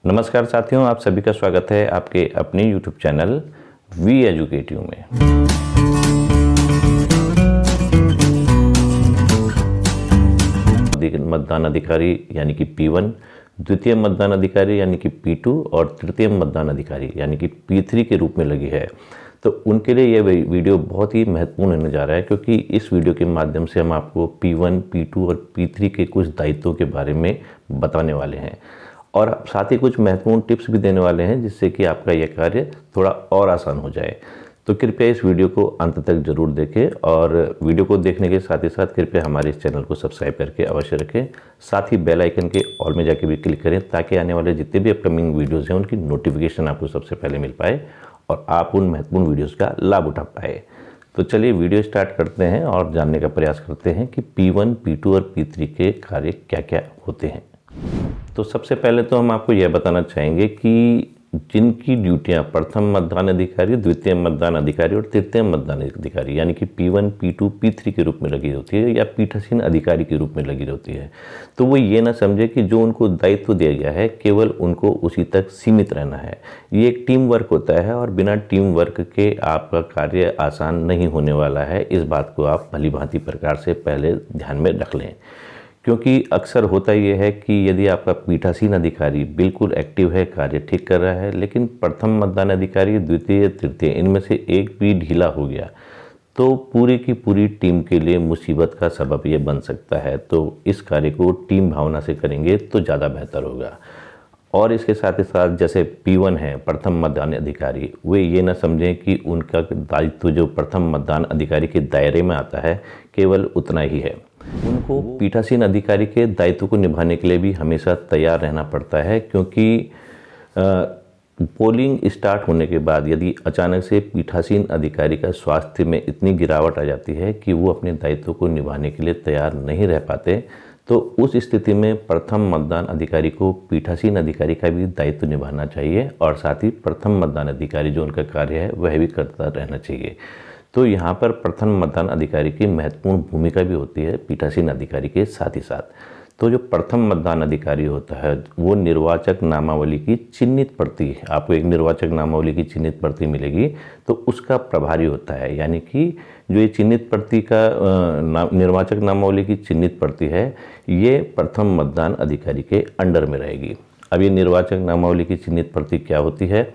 नमस्कार साथियों, आप सभी का स्वागत है आपके अपने YouTube चैनल वी एजुकेटिव में। मतदान अधिकारी यानी कि P1, द्वितीय मतदान अधिकारी यानी कि P2 और तृतीय मतदान अधिकारी यानी कि P3 के रूप में लगी है। तो उनके लिए ये वीडियो बहुत ही महत्वपूर्ण होने जा रहा है, क्योंकि इस वीडियो के माध्यम से हम आपको P1, P2 और P3 के कुछ दायित्वों के बारे में बताने वाले हैं और साथ ही कुछ महत्वपूर्ण टिप्स भी देने वाले हैं, जिससे कि आपका यह कार्य थोड़ा और आसान हो जाए। तो कृपया इस वीडियो को अंत तक जरूर देखें और वीडियो को देखने के साथ ही साथ कृपया हमारे इस चैनल को सब्सक्राइब करके अवश्य रखें। साथ ही बेल आइकन के ऑल में जाके भी क्लिक करें, ताकि आने वाले जितने भी अपकमिंग वीडियोज़ हैं उनकी नोटिफिकेशन आपको सबसे पहले मिल पाए और आप उन महत्वपूर्ण वीडियोज़ का लाभ उठा पाए। तो चलिए वीडियो स्टार्ट करते हैं और जानने का प्रयास करते हैं कि P1, P2 और P3 के कार्य क्या क्या होते हैं। तो सबसे पहले तो हम आपको यह बताना चाहेंगे कि जिनकी ड्यूटियां प्रथम मतदान अधिकारी, द्वितीय मतदान अधिकारी और तृतीय मतदान अधिकारी यानी कि P1, P2, P3 के रूप में लगी होती है या पीठासीन अधिकारी के रूप में लगी होती है, तो वो ये ना समझे कि जो उनको दायित्व दिया गया है केवल उनको उसी तक सीमित रहना है। ये एक टीम वर्क होता है और बिना टीम वर्क के आपका कार्य आसान नहीं होने वाला है। इस बात को आप भलीभांति प्रकार से पहले ध्यान में रख लें, क्योंकि अक्सर होता यह है कि यदि आपका पीठासीन अधिकारी बिल्कुल एक्टिव है, कार्य ठीक कर रहा है, लेकिन प्रथम मतदान अधिकारी, द्वितीय, तृतीय इनमें से एक भी ढीला हो गया तो पूरी की पूरी टीम के लिए मुसीबत का सबब ये बन सकता है। तो इस कार्य को टीम भावना से करेंगे तो ज़्यादा बेहतर होगा। और इसके साथ ही साथ जैसे P1 है प्रथम मतदान अधिकारी, वे ये ना समझें कि उनका दायित्व जो प्रथम मतदान अधिकारी के दायरे में आता है केवल उतना ही है। उनको पीठासीन अधिकारी के दायित्व को निभाने के लिए भी हमेशा तैयार रहना पड़ता है, क्योंकि पोलिंग स्टार्ट होने के बाद यदि अचानक से पीठासीन अधिकारी का स्वास्थ्य में इतनी गिरावट आ जाती है कि वो अपने दायित्व को निभाने के लिए तैयार नहीं रह पाते, तो उस स्थिति में प्रथम मतदान अधिकारी को पीठासीन अधिकारी का भी दायित्व निभाना चाहिए और साथ ही प्रथम मतदान अधिकारी जो उनका कार्य है वह भी करता रहना चाहिए। तो यहाँ पर प्रथम मतदान अधिकारी की महत्वपूर्ण भूमिका भी होती है पीठासीन अधिकारी के साथ ही साथ। तो जो प्रथम मतदान अधिकारी होता है वो निर्वाचक नामावली की चिन्हित प्रति, आपको एक निर्वाचक नामावली की चिन्हित प्रति मिलेगी, तो उसका प्रभारी होता है। यानी कि जो ये चिन्हित प्रति का निर्वाचक नामावली की चिन्हित प्रति है, ये प्रथम मतदान अधिकारी के अंडर में रहेगी। अब ये निर्वाचक नामावली की चिन्हित प्रति क्या होती है,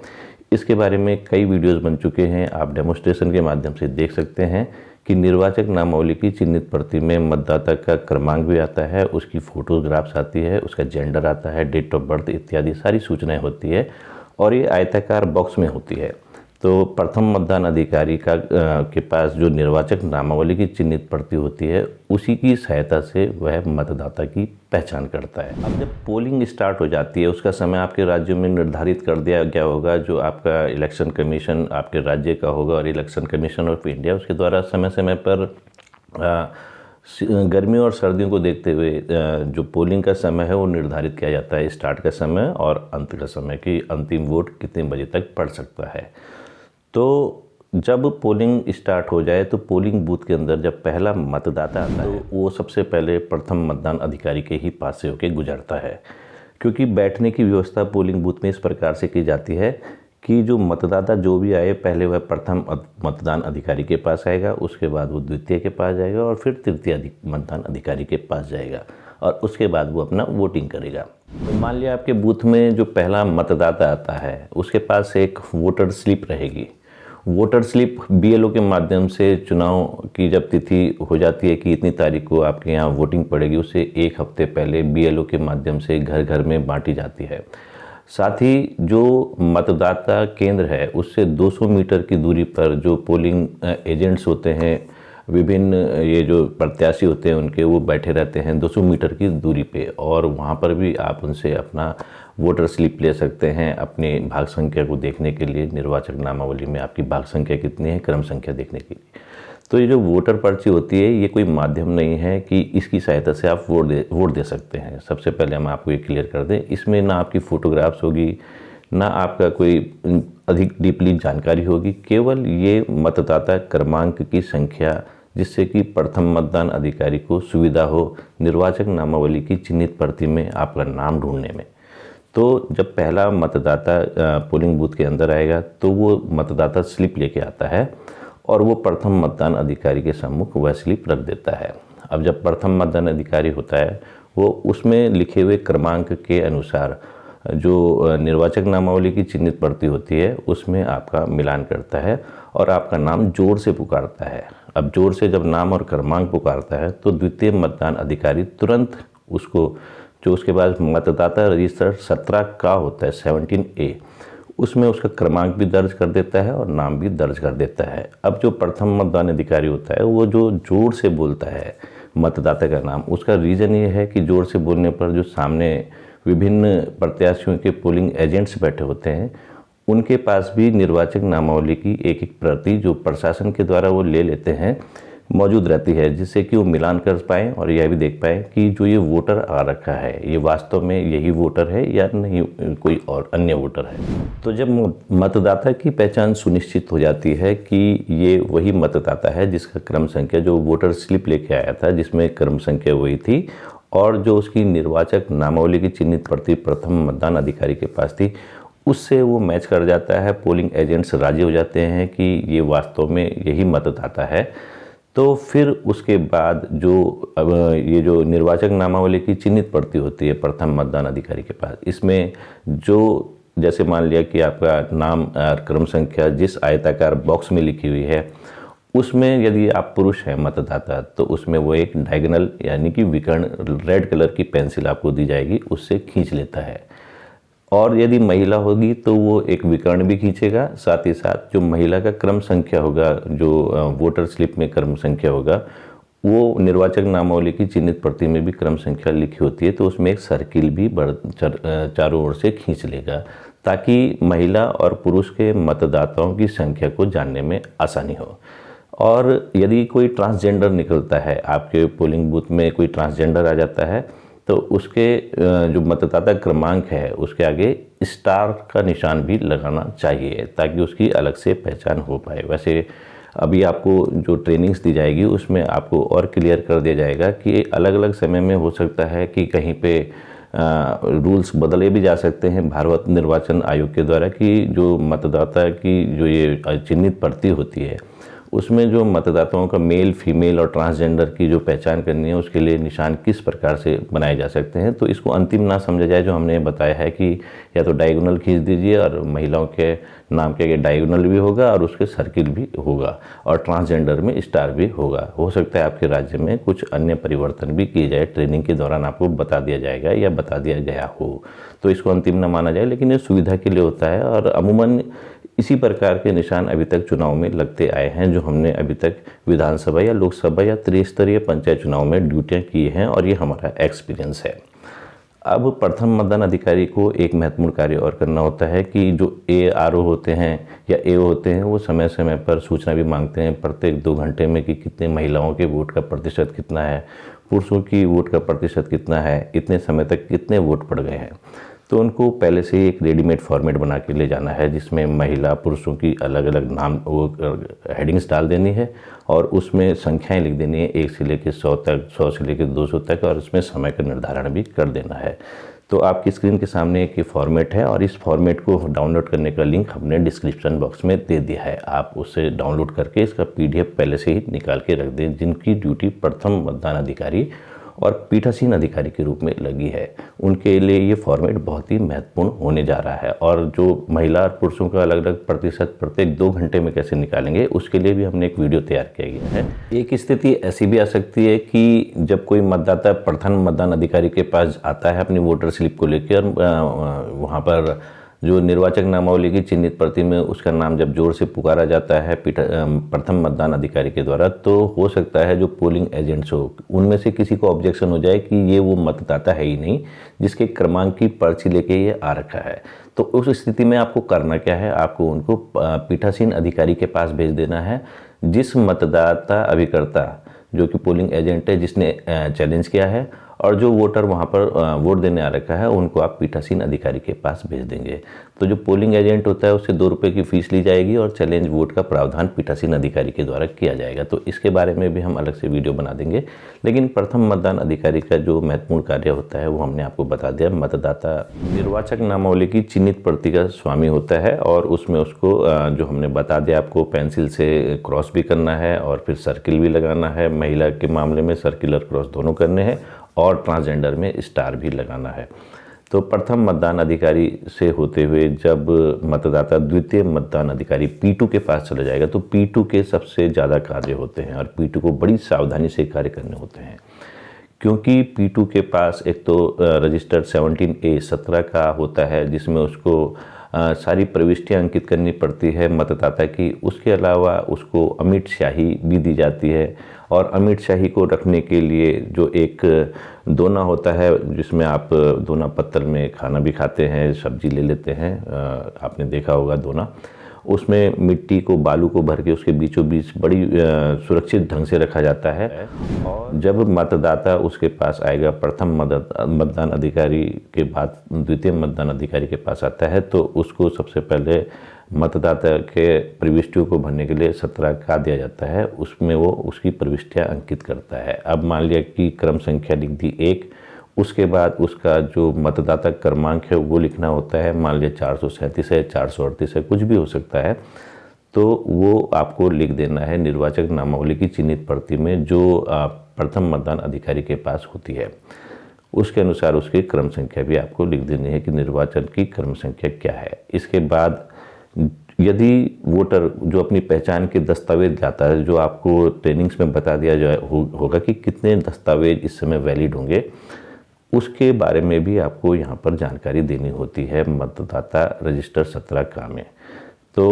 इसके बारे में कई वीडियोस बन चुके हैं, आप डेमोस्ट्रेशन के माध्यम से देख सकते हैं कि निर्वाचक नामावली की चिन्हित प्रति में मतदाता का क्रमांक भी आता है, उसकी फोटोग्राफ्स आती है, उसका जेंडर आता है, डेट ऑफ बर्थ इत्यादि सारी सूचनाएं होती है और ये आयताकार बॉक्स में होती है। तो प्रथम मतदान अधिकारी के पास जो निर्वाचक नामावली की चिन्हित प्रति होती है, उसी की सहायता से वह मतदाता की पहचान करता है। अब जब पोलिंग स्टार्ट हो जाती है, उसका समय आपके राज्य में निर्धारित कर दिया गया होगा, जो आपका इलेक्शन कमीशन आपके राज्य का होगा और इलेक्शन कमीशन ऑफ इंडिया उसके द्वारा समय समय पर गर्मियों और सर्दियों को देखते हुए जो पोलिंग का समय है वो निर्धारित किया जाता है, स्टार्ट का समय और अंत का समय कि अंतिम वोट कितने बजे तक पड़ सकता है। तो जब पोलिंग स्टार्ट हो जाए तो पोलिंग बूथ के अंदर जब पहला मतदाता आता है तो वो सबसे पहले प्रथम मतदान अधिकारी के ही पास से होकर गुजरता है, क्योंकि बैठने की व्यवस्था पोलिंग बूथ में इस प्रकार से की जाती है कि जो मतदाता जो भी आए पहले वह प्रथम मतदान अधिकारी के पास आएगा, उसके बाद वो द्वितीय के पास जाएगा और फिर तृतीय मतदान अधिकारी के पास जाएगा और उसके बाद वो अपना वोटिंग करेगा। तो मान लिया आपके बूथ में जो पहला मतदाता आता है उसके पास एक वोटर स्लिप रहेगी। वोटर स्लिप BLO के माध्यम से चुनाव की जब तिथि हो जाती है कि इतनी तारीख को आपके यहाँ वोटिंग पड़ेगी, उससे एक हफ्ते पहले BLO के माध्यम से घर घर में बांटी जाती है। साथ ही जो मतदाता केंद्र है उससे 200 मीटर की दूरी पर जो पोलिंग एजेंट्स होते हैं, विभिन्न ये जो प्रत्याशी होते हैं उनके, वो बैठे रहते हैं 200 मीटर की दूरी पे और वहाँ पर भी आप उनसे अपना वोटर स्लिप ले सकते हैं अपनी भाग संख्या को देखने के लिए। निर्वाचक नामावली में आपकी भाग संख्या कितनी है, क्रम संख्या देखने के लिए। तो ये जो वोटर पर्ची होती है ये कोई माध्यम नहीं है कि इसकी सहायता से आप वोट दे सकते हैं। सबसे पहले हम आपको ये क्लियर कर दें, इसमें ना आपकी फ़ोटोग्राफ्स होगी, ना आपका कोई अधिक डीपली जानकारी होगी, केवल ये मतदाता क्रमांक की संख्या, जिससे कि प्रथम मतदान अधिकारी को सुविधा हो निर्वाचक नामावली की चिन्हित प्रति में आपका नाम ढूंढने में। तो जब पहला मतदाता पोलिंग बूथ के अंदर आएगा तो वो मतदाता स्लिप लेके आता है और वो प्रथम मतदान अधिकारी के सम्मुख वह स्लिप रख देता है। अब जब प्रथम मतदान अधिकारी होता है वो उसमें लिखे हुए क्रमांक के अनुसार जो निर्वाचक नामावली की चिन्हित प्रति होती है उसमें आपका मिलान करता है और आपका नाम जोर से पुकारता है। अब जोर से जब नाम और क्रमांक पुकारता है तो द्वितीय मतदान अधिकारी तुरंत उसको जो उसके बाद मतदाता रजिस्टर 17 का होता है 17A, उसमें उसका क्रमांक भी दर्ज कर देता है और नाम भी दर्ज कर देता है। अब जो प्रथम मतदान अधिकारी होता है वो जो जोर से बोलता है मतदाता का नाम, उसका रीज़न ये है कि जोर से बोलने पर जो सामने विभिन्न प्रत्याशियों के पोलिंग एजेंट्स बैठे होते हैं उनके पास भी निर्वाचक नामावली की एक एक प्रति जो प्रशासन के द्वारा वो ले लेते हैं मौजूद रहती है, जिससे कि वो मिलान कर पाएँ और यह भी देख पाएँ कि जो ये वोटर आ रखा है ये वास्तव में यही वोटर है या नहीं कोई और अन्य वोटर है। तो जब मतदाता की पहचान सुनिश्चित हो जाती है कि ये वही मतदाता है जिसका क्रम संख्या जो वोटर स्लिप लेके आया था जिसमें क्रम संख्या वही थी और जो उसकी निर्वाचक नामावली की चिन्हित प्रति प्रथम मतदान अधिकारी के पास थी, उससे वो मैच कर जाता है, पोलिंग एजेंट्स राजी हो जाते हैं कि ये वास्तव में यही मतदाता है। तो फिर उसके बाद ये जो निर्वाचक नामावली की चिन्हित प्रति होती है प्रथम मतदान अधिकारी के पास, इसमें जो जैसे मान लिया कि आपका नाम क्रम संख्या जिस आयताकार बॉक्स में लिखी हुई है उसमें यदि आप पुरुष हैं मतदाता तो उसमें वो एक डायगोनल यानी कि विकर्ण रेड कलर की पेंसिल आपको दी जाएगी, उससे खींच लेता है। और यदि महिला होगी तो वो एक विकर्ण भी खींचेगा, साथ ही साथ जो महिला का क्रम संख्या होगा जो वोटर स्लिप में क्रम संख्या होगा वो निर्वाचक नामावली की चिन्हित प्रति में भी क्रम संख्या लिखी होती है तो उसमें एक सर्किल भी चारों ओर से खींच लेगा ताकि महिला और पुरुष के मतदाताओं की संख्या को जानने में आसानी हो। और यदि कोई ट्रांसजेंडर निकलता है आपके पोलिंग बूथ में, कोई ट्रांसजेंडर आ जाता है तो उसके जो मतदाता क्रमांक है उसके आगे स्टार का निशान भी लगाना चाहिए ताकि उसकी अलग से पहचान हो पाए। वैसे अभी आपको जो ट्रेनिंग्स दी जाएगी उसमें आपको और क्लियर कर दिया जाएगा कि अलग अलग समय में हो सकता है कि कहीं पे रूल्स बदले भी जा सकते हैं भारत निर्वाचन आयोग के द्वारा कि जो मतदाता की जो ये चिन्हित प्रति होती है उसमें जो मतदाताओं का मेल, फीमेल और ट्रांसजेंडर की जो पहचान करनी है उसके लिए निशान किस प्रकार से बनाए जा सकते हैं। तो इसको अंतिम ना समझा जाए, जो हमने बताया है कि या तो डायगोनल खींच दीजिए और महिलाओं के नाम के आगे डायगोनल भी होगा और उसके सर्किल भी होगा और ट्रांसजेंडर में स्टार भी होगा। हो सकता है आपके राज्य में कुछ अन्य परिवर्तन भी किए जाए, ट्रेनिंग के दौरान आपको बता दिया जाएगा या बता दिया गया हो, तो इसको अंतिम न माना जाए, लेकिन ये सुविधा के लिए होता है। और अमूमन इसी प्रकार के निशान अभी तक चुनाव में लगते आए हैं, जो हमने अभी तक विधानसभा या लोकसभा या त्रिस्तरीय पंचायत चुनाव में ड्यूटियाँ की हैं और ये हमारा एक्सपीरियंस है। अब प्रथम मतदान अधिकारी को एक महत्वपूर्ण कार्य और करना होता है कि जो ARO होते हैं या AO होते हैं वो समय समय पर सूचना भी मांगते हैं प्रत्येक 2 घंटे में कि कितने महिलाओं के वोट का प्रतिशत कितना है, पुरुषों की वोट का प्रतिशत कितना है, इतने समय तक कितने वोट पड़ गए हैं। तो उनको पहले से ही एक रेडीमेड फॉर्मेट बना के ले जाना है जिसमें महिला पुरुषों की अलग अलग नाम वो हेडिंग्स डाल देनी है और उसमें संख्याएं लिख देनी है 1 से लेकर 100 तक, 100 से लेकर 200 तक, और उसमें समय का निर्धारण भी कर देना है। तो आपकी स्क्रीन के सामने एक फॉर्मेट है और इस फॉर्मेट को डाउनलोड करने का लिंक हमने डिस्क्रिप्शन बॉक्स में दे दिया है। आप उससे डाउनलोड करके इसका PDF पहले से ही निकाल के रख दें। जिनकी ड्यूटी प्रथम मतदान अधिकारी और पीठासीन अधिकारी के रूप में लगी है उनके लिए ये फॉर्मेट बहुत ही महत्वपूर्ण होने जा रहा है। और जो महिला और पुरुषों का अलग अलग प्रतिशत प्रत्येक 2 घंटे में कैसे निकालेंगे उसके लिए भी हमने एक वीडियो तैयार किया गया है। एक स्थिति ऐसी भी आ सकती है कि जब कोई मतदाता प्रथम मतदान अधिकारी के पास आता है अपनी वोटर स्लिप को लेकर, वहाँ पर जो निर्वाचक नामावली की चिन्हित प्रति में उसका नाम जब जोर से पुकारा जाता है प्रथम मतदान अधिकारी के द्वारा, तो हो सकता है जो पोलिंग एजेंट्स हो उनमें से किसी को ऑब्जेक्शन हो जाए कि ये वो मतदाता है ही नहीं जिसके क्रमांक की पर्ची लेके ये आ रखा है। तो उस स्थिति में आपको करना क्या है, आपको उनको पीठासीन अधिकारी के पास भेज देना है। जिस मतदाता अभिकर्ता जो कि पोलिंग एजेंट है जिसने चैलेंज किया है और जो वोटर वहाँ पर वोट देने आ रखा है उनको आप पीठासीन अधिकारी के पास भेज देंगे। तो जो पोलिंग एजेंट होता है उससे 2 रुपये की फ़ीस ली जाएगी और चैलेंज वोट का प्रावधान पीठासीन अधिकारी के द्वारा किया जाएगा। तो इसके बारे में भी हम अलग से वीडियो बना देंगे। लेकिन प्रथम मतदान अधिकारी का जो महत्वपूर्ण कार्य होता है वो हमने आपको बता दिया। मतदाता निर्वाचक नामावली की चिन्हित प्रति का स्वामी होता है और उसमें उसको जो हमने बता दिया आपको, पेंसिल से क्रॉस भी करना है और फिर सर्किल भी लगाना है। महिला के मामले में सर्किलर क्रॉस दोनों करने हैं और ट्रांसजेंडर में स्टार भी लगाना है। तो प्रथम मतदान अधिकारी से होते हुए जब मतदाता द्वितीय मतदान अधिकारी P2 के पास चला जाएगा तो P2 के सबसे ज़्यादा कार्य होते हैं और P2 को बड़ी सावधानी से कार्य करने होते हैं, क्योंकि P2 के पास एक तो रजिस्टर 17A 17 का होता है जिसमें उसको सारी प्रविष्टियाँ अंकित करनी पड़ती है मतदाता की। उसके अलावा उसको अमिट स्याही भी दी जाती है और अमिट स्याही को रखने के लिए जो एक दोना होता है जिसमें आप दोना पत्तल में खाना भी खाते हैं, सब्जी ले लेते हैं, आपने देखा होगा दोना, उसमें मिट्टी को बालू को भर के उसके बीचों बीच बड़ी सुरक्षित ढंग से रखा जाता है। और जब मतदाता उसके पास आएगा, प्रथम मतदान अधिकारी के बाद द्वितीय मतदान अधिकारी के पास आता है तो उसको सबसे पहले मतदाता के प्रविष्टियों को भरने के लिए 17 का दिया जाता है, उसमें वो उसकी प्रविष्टियाँ अंकित करता है। अब मान लिया कि क्रम संख्या लिख दी 1, उसके बाद उसका जो मतदाता क्रमांक है वो लिखना होता है। मान लिया 437 है, 438 है, कुछ भी हो सकता है, तो वो आपको लिख देना है निर्वाचक नामावली की चिन्हित प्रति में जो प्रथम मतदान अधिकारी के पास होती है। उसके अनुसार उसकी क्रम संख्या भी आपको लिख देनी है कि निर्वाचन की क्रम संख्या क्या है। इसके बाद यदि वोटर जो अपनी पहचान के दस्तावेज लाता है, जो आपको ट्रेनिंग्स में बता दिया जाए होगा कि कितने दस्तावेज इस समय वैलिड होंगे, उसके बारे में भी आपको यहाँ पर जानकारी देनी होती है मतदाता रजिस्टर 17 का में। तो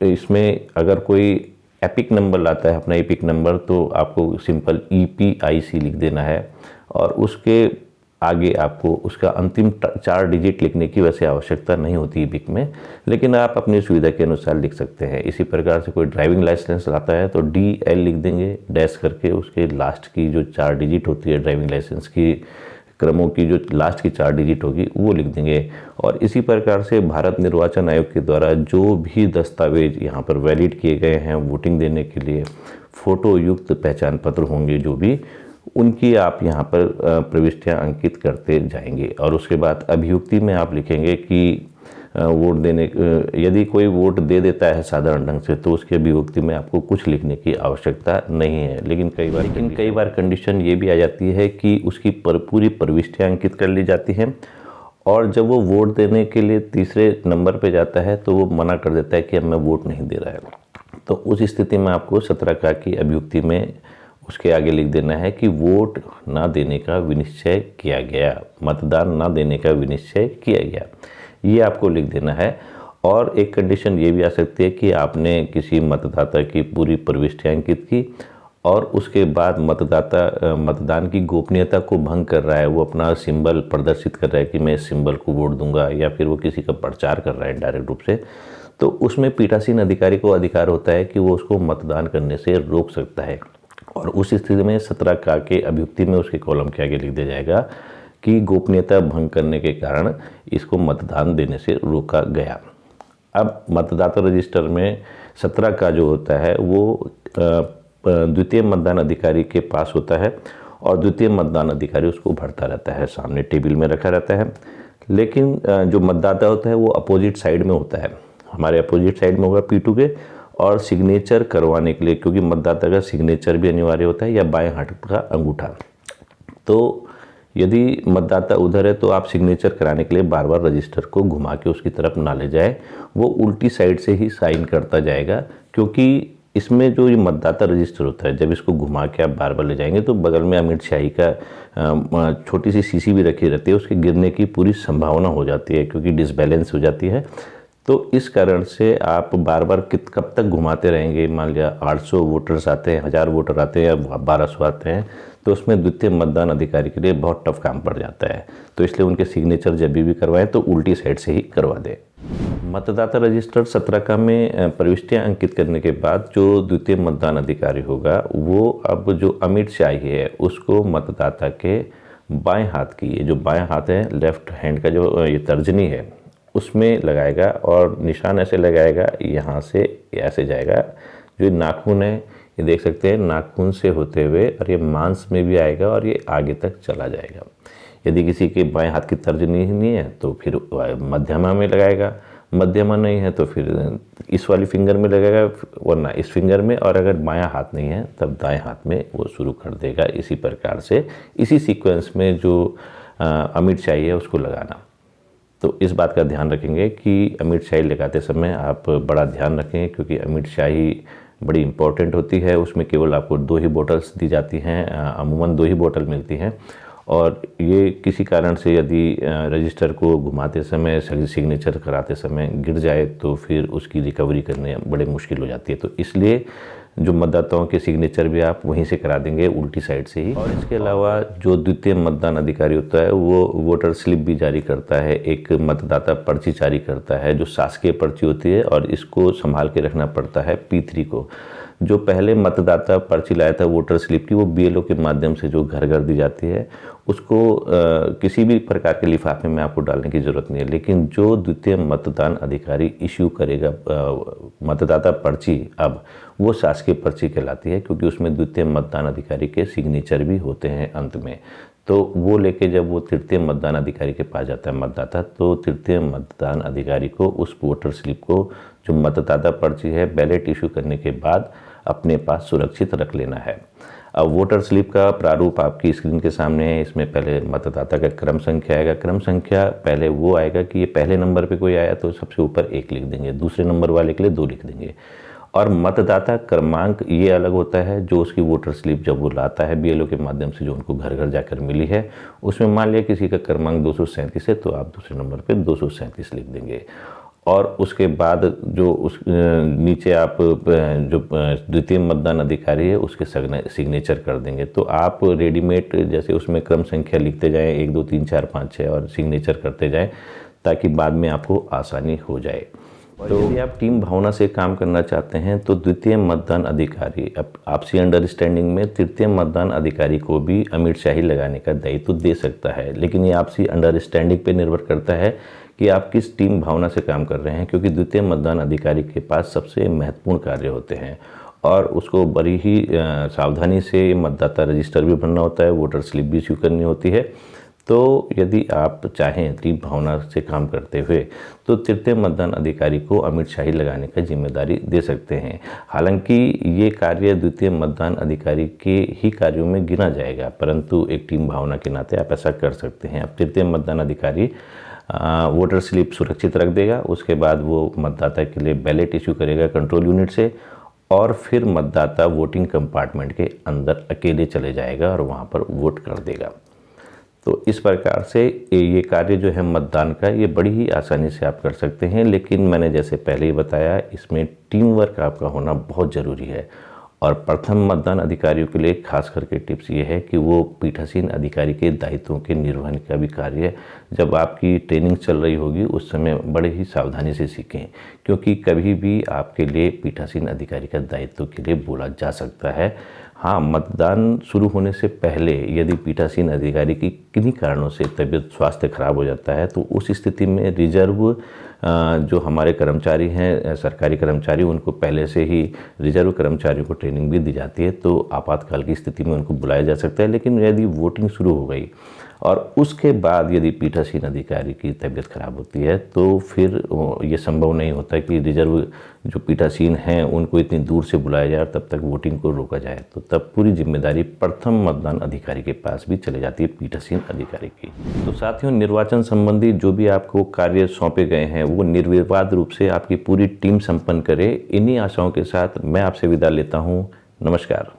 इसमें अगर कोई एपिक नंबर लाता है, अपना एपिक नंबर, तो आपको सिंपल EPIC लिख देना है और उसके आगे आपको उसका अंतिम 4 डिजिट लिखने की वैसे आवश्यकता नहीं होती एपिक में, लेकिन आप अपनी सुविधा के अनुसार लिख सकते हैं। इसी प्रकार से कोई ड्राइविंग लाइसेंस लाता है तो DL लिख देंगे डैश करके, उसके लास्ट की जो 4 डिजिट होती है ड्राइविंग लाइसेंस की क्रमों की जो लास्ट की 4 डिजिट होगी वो लिख देंगे। और इसी प्रकार से भारत निर्वाचन आयोग के द्वारा जो भी दस्तावेज यहाँ पर वैलिड किए गए हैं वोटिंग देने के लिए, फ़ोटो युक्त पहचान पत्र होंगे जो भी, उनकी आप यहाँ पर प्रविष्टियाँ अंकित करते जाएंगे। और उसके बाद अभियुक्ति में आप लिखेंगे कि वोट देने, यदि कोई वोट दे देता है साधारण ढंग से तो उसकी अभियुक्ति में आपको कुछ लिखने की आवश्यकता नहीं है। लेकिन कई बार कंडीशन ये भी आ जाती है कि उसकी पूरी प्रविष्टियाँ अंकित कर ली जाती हैं और जब वो वोट देने के लिए तीसरे नंबर पे जाता है तो वो मना कर देता है कि अब मैं वोट नहीं दे रहा है। तो उस स्थिति में आपको 17 का की अभियुक्ति में उसके आगे लिख देना है कि वोट ना देने का विनिश्चय किया गया, मतदान ना देने का विनिश्चय किया गया, ये आपको लिख देना है। और एक कंडीशन ये भी आ सकती है कि आपने किसी मतदाता की पूरी प्रविष्टियाँ अंकित की और उसके बाद मतदाता मतदान की गोपनीयता को भंग कर रहा है, वो अपना सिंबल प्रदर्शित कर रहा है कि मैं इस सिंबल को वोट दूंगा, या फिर वो किसी का प्रचार कर रहा है डायरेक्ट रूप से, तो उसमें पीठासीन अधिकारी को अधिकार होता है कि वो उसको मतदान करने से रोक सकता है। और उस स्थिति में 17 का के अभियुक्ति में उसके कॉलम के आगे लिख दिया जाएगा कि गोपनीयता भंग करने के कारण इसको मतदान देने से रोका गया। अब मतदाता रजिस्टर में 17 का जो होता है वो द्वितीय मतदान अधिकारी के पास होता है और द्वितीय मतदान अधिकारी उसको भरता रहता है, सामने टेबल में रखा रहता है। लेकिन जो मतदाता होता है वो अपोजिट साइड में होता है, हमारे अपोजिट साइड में होगा P2 के, और सिग्नेचर करवाने के लिए, क्योंकि मतदाता का सिग्नेचर भी अनिवार्य होता है या बाएं हाथ का अंगूठा, तो यदि मतदाता उधर है तो आप सिग्नेचर कराने के लिए बार बार रजिस्टर को घुमा के उसकी तरफ ना ले जाए, वो उल्टी साइड से ही साइन करता जाएगा। क्योंकि इसमें जो ये मतदाता रजिस्टर होता है, जब इसको घुमा के आप बार बार ले जाएंगे तो बगल में अमिट स्याही का छोटी सी शीशी भी रखी रहती है, उसके गिरने की पूरी संभावना हो जाती है क्योंकि डिसबैलेंस हो जाती है। तो इस कारण से आप बार बार कब तक घुमाते रहेंगे। मान लिया 800 वोटर्स आते हैं, 1000 वोटर आते हैं या 1200 आते हैं, तो उसमें द्वितीय मतदान अधिकारी के लिए बहुत टफ काम पड़ जाता है। तो इसलिए उनके सिग्नेचर जब भी करवाएं तो उल्टी साइड से ही करवा दें। मतदाता रजिस्टर 17 का में प्रविष्टियाँ अंकित करने के बाद जो द्वितीय मतदान अधिकारी होगा वो अब जो अमिट स्याही है उसको मतदाता के बाएं हाथ की, ये जो बाएं हाथ है, लेफ्ट हैंड का जो ये तर्जनी है उसमें लगाएगा और निशान ऐसे लगाएगा, यहाँ से ऐसे जाएगा। जो नाखून है ये देख सकते हैं, नाखून से होते हुए और ये मांस में भी आएगा और ये आगे तक चला जाएगा। यदि किसी के बाएं हाथ की तर्जनी नहीं है तो फिर मध्यमा में लगाएगा, मध्यमा नहीं है तो फिर इस वाली फिंगर में लगेगा, वरना इस फिंगर में, और अगर बायां हाथ नहीं है तब दाएं हाथ में वो शुरू कर देगा। इसी प्रकार से इसी सीक्वेंस में जो अमिट शाही है उसको लगाना। तो इस बात का ध्यान रखेंगे कि अमिट शाही लगाते समय आप बड़ा ध्यान रखें, क्योंकि अमिट शाही बड़ी इंपॉर्टेंट होती है। उसमें केवल आपको 2 ही बोतल्स दी जाती हैं, अमूमन 2 ही बोतल मिलती हैं, और ये किसी कारण से यदि रजिस्टर को घुमाते समय, सिग्नेचर कराते समय गिर जाए तो फिर उसकी रिकवरी करने बड़े मुश्किल हो जाती है। तो इसलिए जो मतदाताओं के सिग्नेचर भी आप वहीं से करा देंगे, उल्टी साइड से ही। और इसके अलावा जो द्वितीय मतदान अधिकारी होता है वो वोटर स्लिप भी जारी करता है, एक मतदाता पर्ची जारी करता है जो शासकीय पर्ची होती है, और इसको संभाल के रखना पड़ता है P3 को। जो पहले मतदाता पर्ची लाया था वोटर स्लिप की, वो BLO के माध्यम से जो घर घर दी जाती है, उसको किसी भी प्रकार के लिफाफे में आपको डालने की ज़रूरत नहीं है। लेकिन जो द्वितीय मतदान अधिकारी इश्यू करेगा मतदाता पर्ची, अब वो शासकीय पर्ची कहलाती है, क्योंकि उसमें द्वितीय मतदान अधिकारी के सिग्नेचर भी होते हैं अंत में। तो वो लेके जब वो तृतीय मतदान अधिकारी के पास जाता है मतदाता, तो तृतीय मतदान अधिकारी को उस वोटर स्लिप को, जो मतदाता पर्ची है, बैलेट इशू करने के बाद अपने पास सुरक्षित रख लेना है। अब वोटर स्लिप का प्रारूप आपकी स्क्रीन के सामने है। इसमें पहले मतदाता का क्रम संख्या आएगा। क्रम संख्या पहले वो आएगा कि ये पहले नंबर पे कोई आया तो सबसे ऊपर 1 लिख देंगे, दूसरे नंबर वाले के लिए 2 लिख देंगे। और मतदाता क्रमांक ये अलग होता है, जो उसकी वोटर स्लिप जब वो लाता है BLO के माध्यम से, जो उनको घर घर जाकर मिली है, उसमें मान लिया किसी का क्रमांक 237 है तो आप दूसरे नंबर पे 237 लिख देंगे। और उसके बाद जो उस नीचे आप जो द्वितीय मतदान अधिकारी है उसके सिग्नेचर कर देंगे। तो आप रेडीमेड जैसे उसमें क्रम संख्या लिखते जाएं, 1 2 3 4 5 6 और सिग्नेचर करते जाएं, ताकि बाद में आपको आसानी हो जाए। तो यदि आप टीम भावना से काम करना चाहते हैं तो द्वितीय मतदान अधिकारी आपसी अंडरस्टैंडिंग में तृतीय मतदान अधिकारी को भी अमिट शाही लगाने का दायित्व दे सकता है। लेकिन ये आपसी अंडरस्टैंडिंग पे निर्भर करता है कि आप किस टीम भावना से काम कर रहे हैं, क्योंकि द्वितीय मतदान अधिकारी के पास सबसे महत्वपूर्ण कार्य होते हैं और उसको बड़ी ही सावधानी से मतदाता रजिस्टर भी भरना होता है, वोटर स्लिप भी इश्यू करनी होती है। तो यदि आप चाहें टीम भावना से काम करते हुए तो तृतीय मतदान अधिकारी को अमिट शाही लगाने का जिम्मेदारी दे सकते हैं। हालांकि ये कार्य द्वितीय मतदान अधिकारी के ही कार्यों में गिना जाएगा, परंतु एक टीम भावना के नाते आप ऐसा कर सकते हैं। अब तृतीय मतदान अधिकारी वोटर स्लिप सुरक्षित रख देगा, उसके बाद वो मतदाता के लिए बैलेट इशू करेगा कंट्रोल यूनिट से, और फिर मतदाता वोटिंग कंपार्टमेंट के अंदर अकेले चले जाएगा और वहाँ पर वोट कर देगा। तो इस प्रकार से ये कार्य जो है मतदान का, ये बड़ी ही आसानी से आप कर सकते हैं। लेकिन मैंने जैसे पहले ही बताया, इसमें टीम वर्क आपका होना बहुत ज़रूरी है। और प्रथम मतदान अधिकारियों के लिए खास करके टिप्स ये है कि वो पीठासीन अधिकारी के दायित्वों के निर्वहन का भी कार्य जब आपकी ट्रेनिंग चल रही होगी उस समय बड़े ही सावधानी से सीखें, क्योंकि कभी भी आपके लिए पीठासीन अधिकारी का दायित्व के लिए बोला जा सकता है। हाँ, मतदान शुरू होने से पहले यदि पीठासीन अधिकारी की किन्हीं कारणों से तबीयत स्वास्थ्य खराब हो जाता है तो उस स्थिति में रिजर्व जो हमारे कर्मचारी हैं, सरकारी कर्मचारी, उनको पहले से ही रिजर्व कर्मचारियों को ट्रेनिंग भी दी जाती है, तो आपातकाल की स्थिति में उनको बुलाया जा सकता है। लेकिन यदि वोटिंग शुरू हो गई और उसके बाद यदि पीठासीन अधिकारी की तबीयत खराब होती है तो फिर ये संभव नहीं होता कि रिजर्व जो पीठासीन हैं उनको इतनी दूर से बुलाया जाए और तब तक वोटिंग को रोका जाए। तो तब पूरी जिम्मेदारी प्रथम मतदान अधिकारी के पास भी चली जाती है, पीठासीन अधिकारी की। तो साथियों, निर्वाचन संबंधी जो भी आपको कार्य सौंपे गए हैं वो निर्विवाद रूप से आपकी पूरी टीम संपन्न करे। इन्हीं आशाओं के साथ मैं आपसे विदा लेता हूँ। नमस्कार।